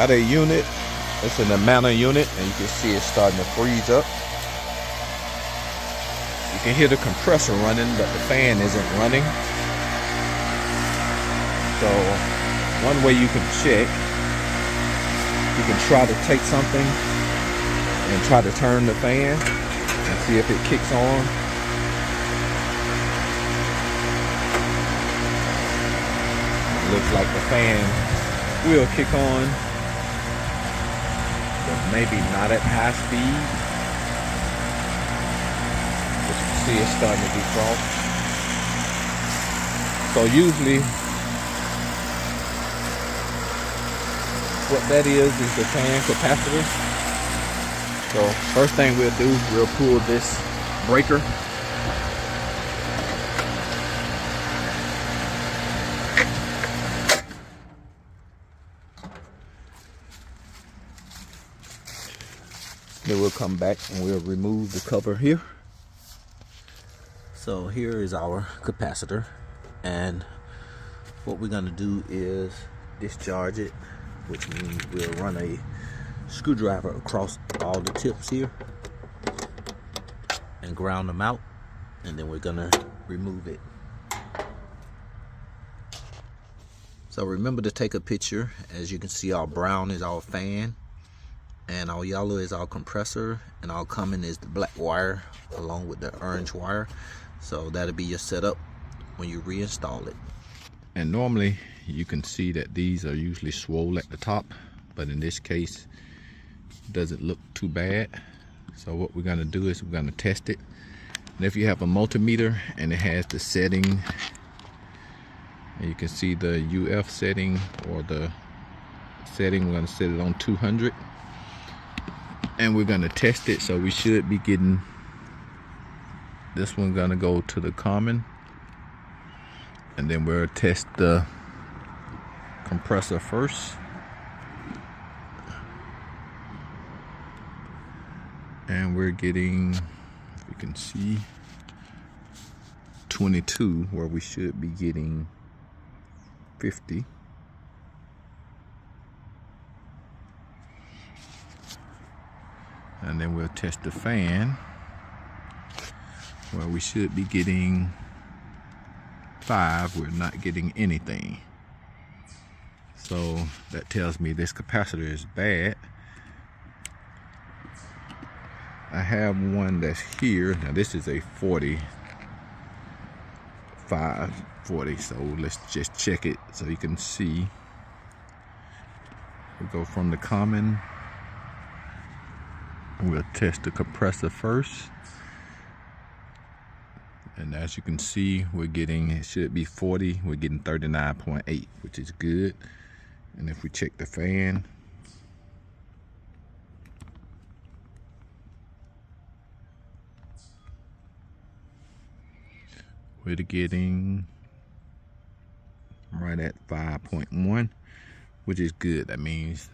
Got a unit. It's an Amana unit, and you can see it's starting to freeze up. You can hear the compressor running, but the fan isn't running. So one way you can check, you can try to take something and try to turn the fan and see if it kicks on. It looks like the fan will kick on, but maybe not at high speed. But you can see it's starting to defrost. So usually what that is the fan capacitor. So first thing we'll do, we'll pull this breaker. Then we'll come back and we'll remove the cover here. So here is our capacitor, and what we're going to do is discharge it, which means we'll run a screwdriver across all the tips here and ground them out, and then we're going to remove it. So remember to take a picture. As you can see, our brown is our fan, and our yellow is our compressor, and our common is the black wire along with the orange wire. So that'll be your setup when you reinstall it. And normally you can see that these are usually swole at the top, but in this case it doesn't look too bad. So what we're going to do is we're going to test it. And if you have a multimeter and it has the setting, and you can see the UF setting or the setting, we're going to set it on 200. And we're going to test it. So we should be getting, this one's going to go to the common, and then we'll test the compressor first. And we're getting, if you can see, 22, where we should be getting 50. And then we'll test the fan, where we should be getting 5. We're not getting anything. So that tells me this capacitor is bad. I have one that's here. Now this is a 40, 540. So let's just check it so you can see. We go from the common. We'll test the compressor first. And as you can see, we're getting, it should be 40, we're getting 39.8, which is good. And if we check the fan, we're getting right at 5.1, which is good. That means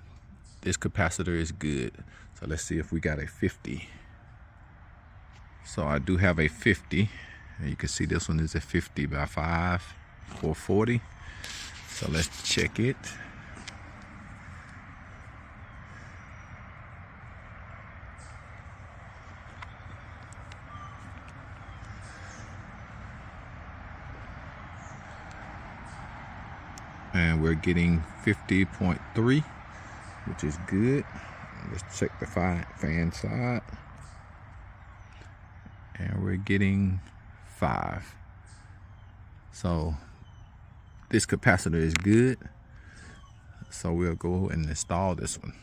this capacitor is good. So let's see if we got a 50. So I do have a 50. And you can see this one is a 50 by 5, 440. So let's check it. And we're getting 50.3, which is good. Let's check the fan side. And we're getting 5. So this capacitor is good. So we'll go and install this one.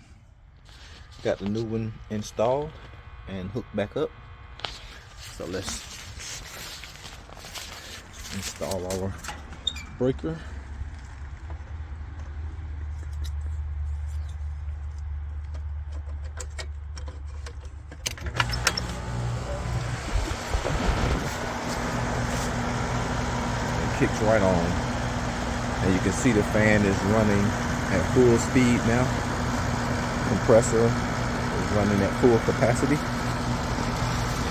Got the new one installed and hooked back up. So let's install our breaker. Kicks right on, and you can see the fan is running at full speed now. Compressor is running at full capacity,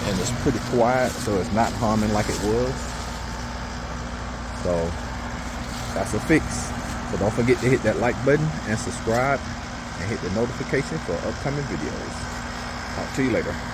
and it's pretty quiet, so it's not humming like it was. So that's a fix. So don't forget to hit that like button and subscribe, and hit the notification for upcoming videos. Talk to you later.